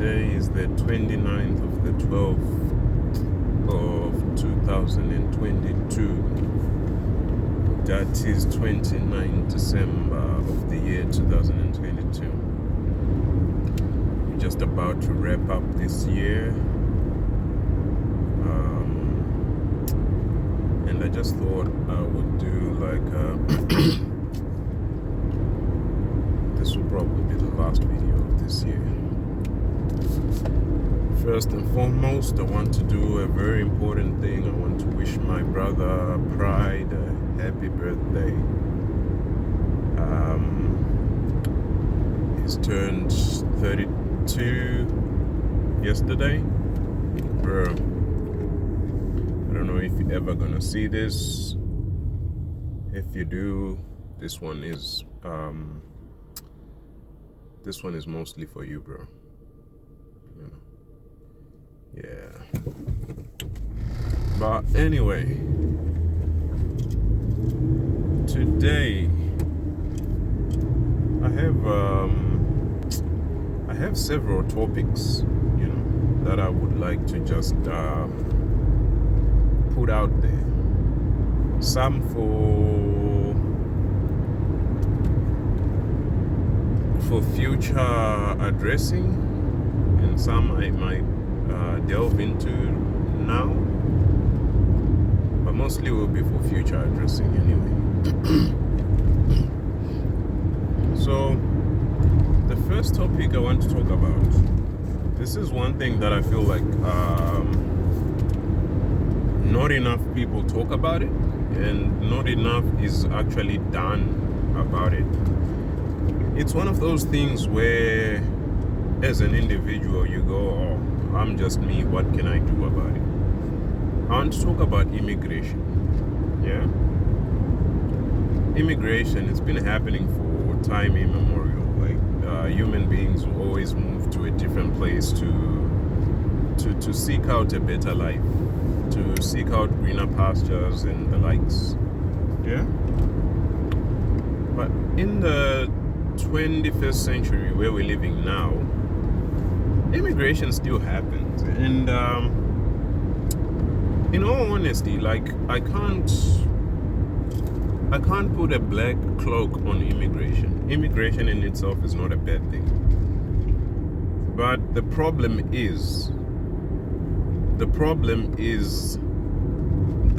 Today is the 29th of the 12th of 2022. That is 29 December of the year 2022. We're just about to wrap up this year. And I just thought I would do like this will probably be the last video of this year. First and foremost, I want to do a very important thing. I want to wish my brother Pride a happy birthday. He's turned 32 yesterday. Bro, I don't know if you're ever gonna see this. If you do, this one is mostly for you, bro. You know. Yeah. But anyway, today I have several topics, you know, that I would like to just put out there. Some for future addressing, and some I might delve into now, but mostly will be for future addressing anyway. So the first topic I want to talk about, this is one thing that I feel like not enough people talk about it, and not enough is actually done about it. It's one of those things where as an individual you go, oh, I'm just me, what can I do about it? I want to talk about immigration. Yeah? Immigration, it's been happening for time immemorial. Like human beings will always move to a different place to seek out a better life, to seek out greener pastures and the likes. Yeah? But in the 21st century where we're living now, immigration still happens, and in all honesty, like I can't put a black cloak on immigration. Immigration in itself is not a bad thing, but the problem is the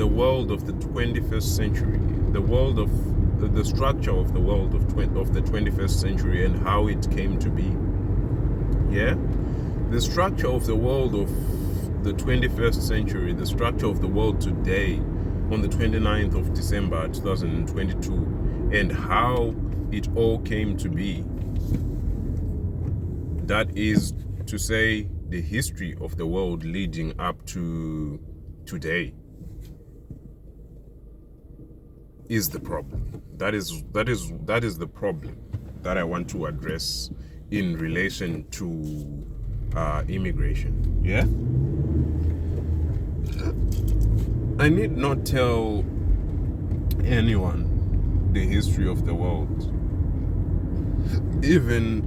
world of the 21st century, the world of the structure of the world of the 21st century and how it came to be. Yeah? The structure of the world of the 21st century, the structure of the world today on the 29th of December 2022, and how it all came to be. That is to say, the history of the world leading up to today is the problem. That is the problem that I want to address in relation to immigration. Yeah, I need not tell anyone the history of the world. Even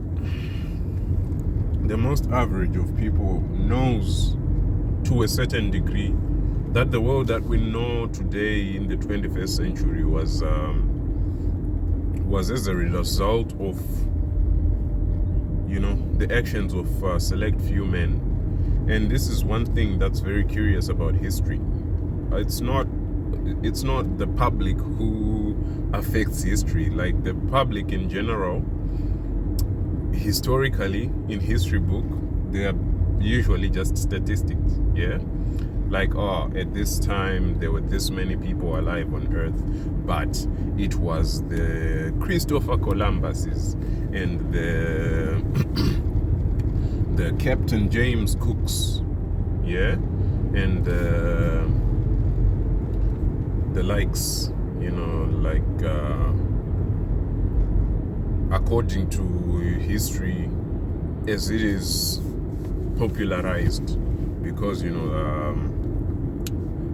the most average of people knows to a certain degree that the world that we know today in the 21st century was as a result of, you know, the actions of select few men. And this is one thing that's very curious about history. It's not the public who affects history. Like the public in general, historically in history book, they are usually just statistics. Yeah, like, oh, at this time there were this many people alive on earth, but it was the Christopher Columbuses and the Captain James Cooks, yeah, and the likes, you know, like according to history as it is popularized, because, you know,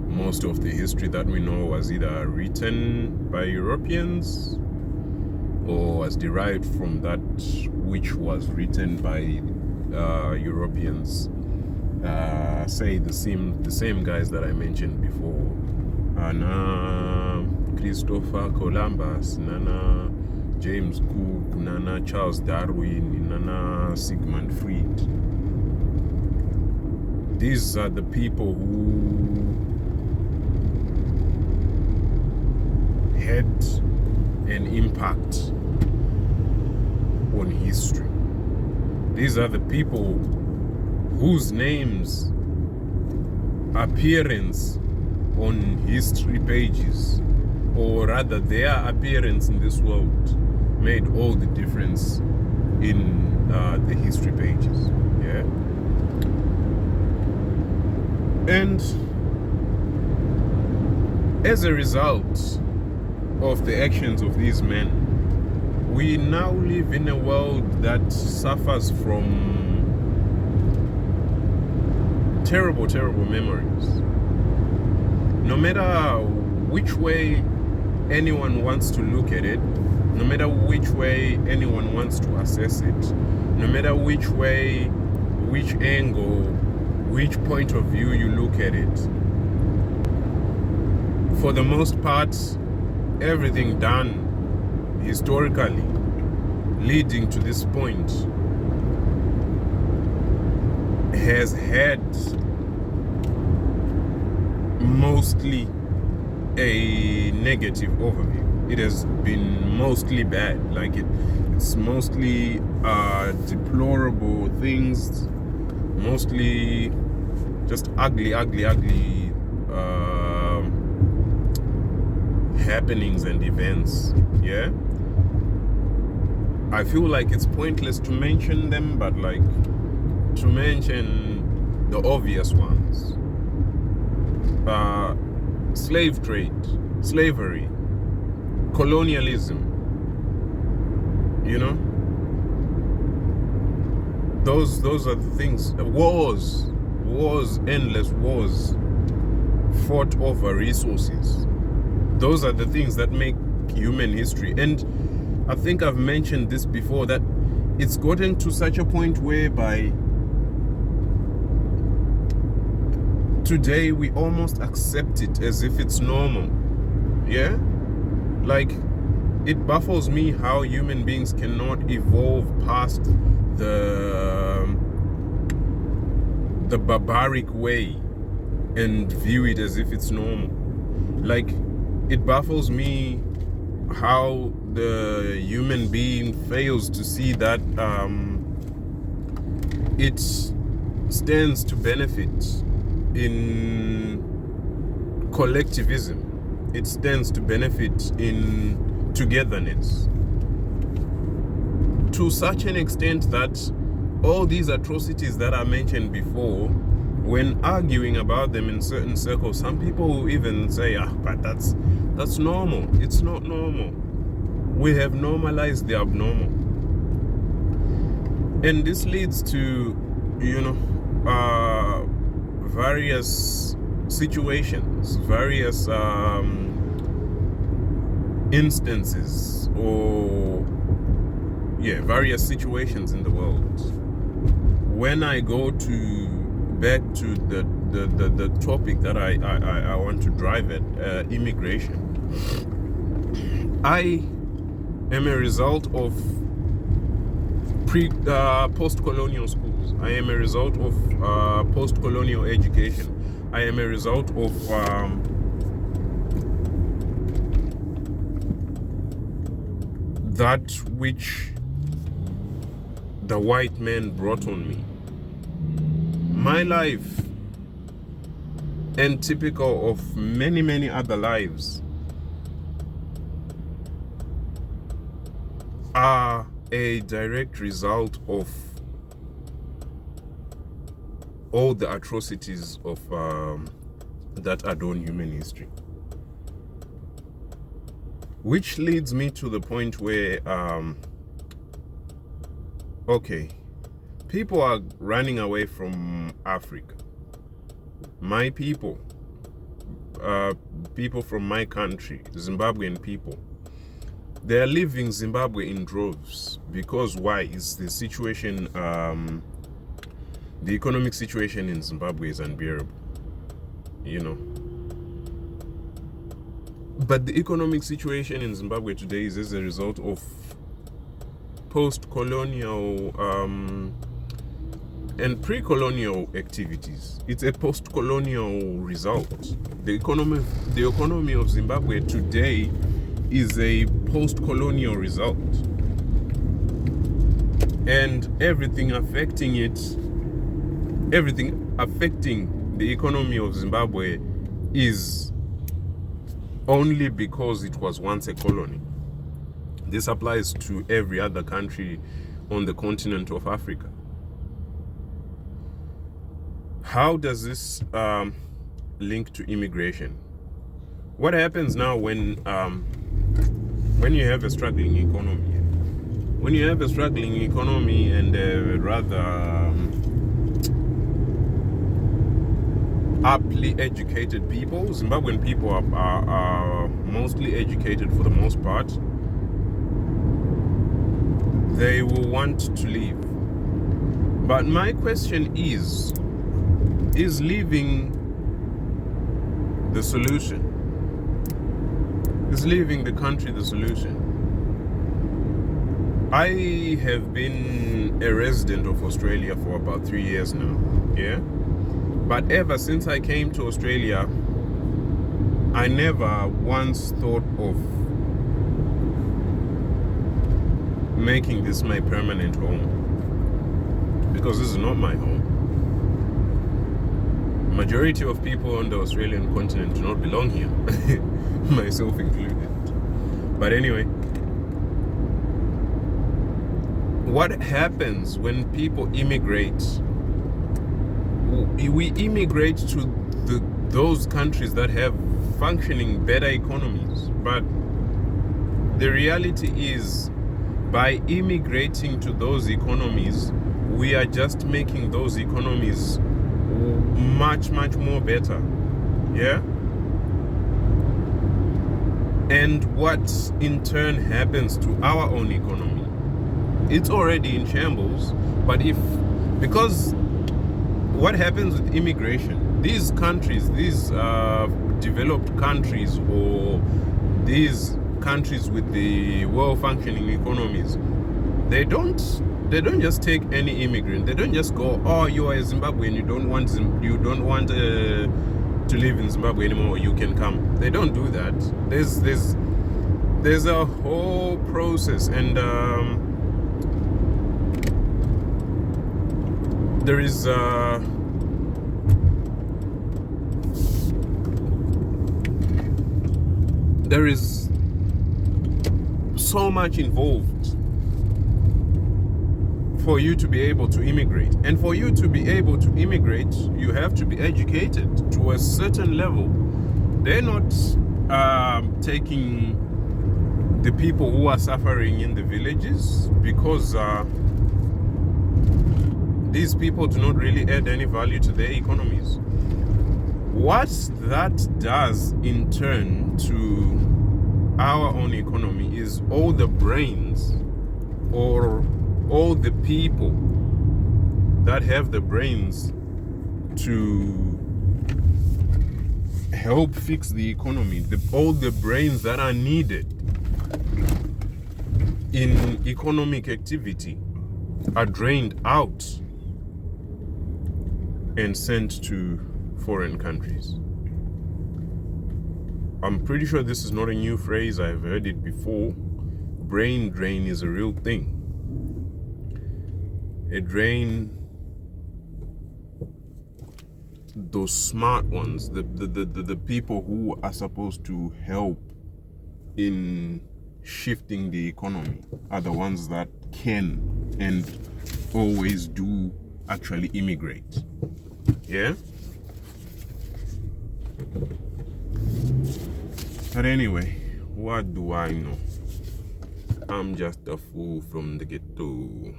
most of the history that we know was either written by Europeans or was derived from that which was written by Europeans say the same guys that I mentioned before. Nana Christopher Columbus, Nana James Cook, Nana Charles Darwin, Nana Sigmund Freud. These are the people who had an impact on history. These are the people whose names, appearance on history pages, or rather their appearance in this world, made all the difference in the history pages. Yeah. And as a result of the actions of these men, we now live in a world that suffers from terrible, terrible memories. No matter which way anyone wants to look at it, no matter which way anyone wants to assess it, no matter which way, which angle, which point of view you look at it, for the most part, everything done historically leading to this point has had mostly a negative overview. It has been mostly bad. Like it's mostly deplorable things, mostly just ugly happenings and events. Yeah, I feel like it's pointless to mention them, but like to mention the obvious ones. Slave trade, slavery, colonialism, you know, those are the things. Wars, endless wars fought over resources. Those are the things that make human history. And I think I've mentioned this before, that it's gotten to such a point whereby today we almost accept it as if it's normal. Yeah? Like, it baffles me how human beings cannot evolve past the barbaric way and view it as if it's normal. Like, it baffles me how the human being fails to see that it stands to benefit in collectivism. It stands to benefit in togetherness, to such an extent that all these atrocities that I mentioned before, when arguing about them in certain circles, some people will even say, but that's normal. It's not normal. We have normalized the abnormal. And this leads to, various situations, various instances, or various situations in the world. When I go back to the topic that I want to drive at, immigration, I am a result of post-colonial schools. I am a result of post-colonial education. I am a result of that which the white man brought on me. My life, and typical of many, many other lives, are a direct result of all the atrocities of that adorn human history. Which leads me to the point where, people are running away from Africa. My people, people from my country, Zimbabwean people, they are leaving Zimbabwe in droves. Because why? Is the situation The economic situation in Zimbabwe is unbearable, you know. But the economic situation in Zimbabwe today is as a result of post-colonial and pre-colonial activities. It's a post-colonial result. The economy of Zimbabwe today is a post-colonial result. And everything affecting the economy of Zimbabwe is only because it was once a colony. This applies to every other country on the continent of Africa. How does this link to immigration? What happens now when you have a struggling economy? When you have a struggling economy and rather aptly educated people, Zimbabwean people are mostly educated for the most part, they will want to leave. But my question is leaving the solution? Is leaving the country the solution? I have been a resident of Australia for about 3 years now, yeah? But ever since I came to Australia, I never once thought of making this my permanent home, because this is not my home. Majority of people on the Australian continent do not belong here, myself included. But anyway, what happens when people immigrate? We immigrate to those countries that have functioning better economies, but the reality is, by immigrating to those economies, we are just making those economies much more better, yeah? And what in turn happens to our own economy? It's already in shambles, but because what happens with immigration? These countries, these developed countries, or these countries with the well-functioning economies, they don't just take any immigrant. They don't just go, oh, you are a Zimbabwean, you don't want to live in Zimbabwe anymore, you can come. They don't do that. There's a whole process, and there is so much involved for you to be able to immigrate. And for you to be able to immigrate, you have to be educated to a certain level. They're not taking the people who are suffering in the villages, because these people do not really add any value to their economies. What that does in turn to our own economy is all the brains, or all the people that have the brains to help fix the economy, all the brains that are needed in economic activity are drained out and sent to foreign countries. I'm pretty sure this is not a new phrase. I've heard it before. Brain drain is a real thing. A drain, those smart ones, the people who are supposed to help in shifting the economy, are the ones that can and always do actually immigrate. Yeah? But anyway, what do I know? I'm just a fool from the ghetto.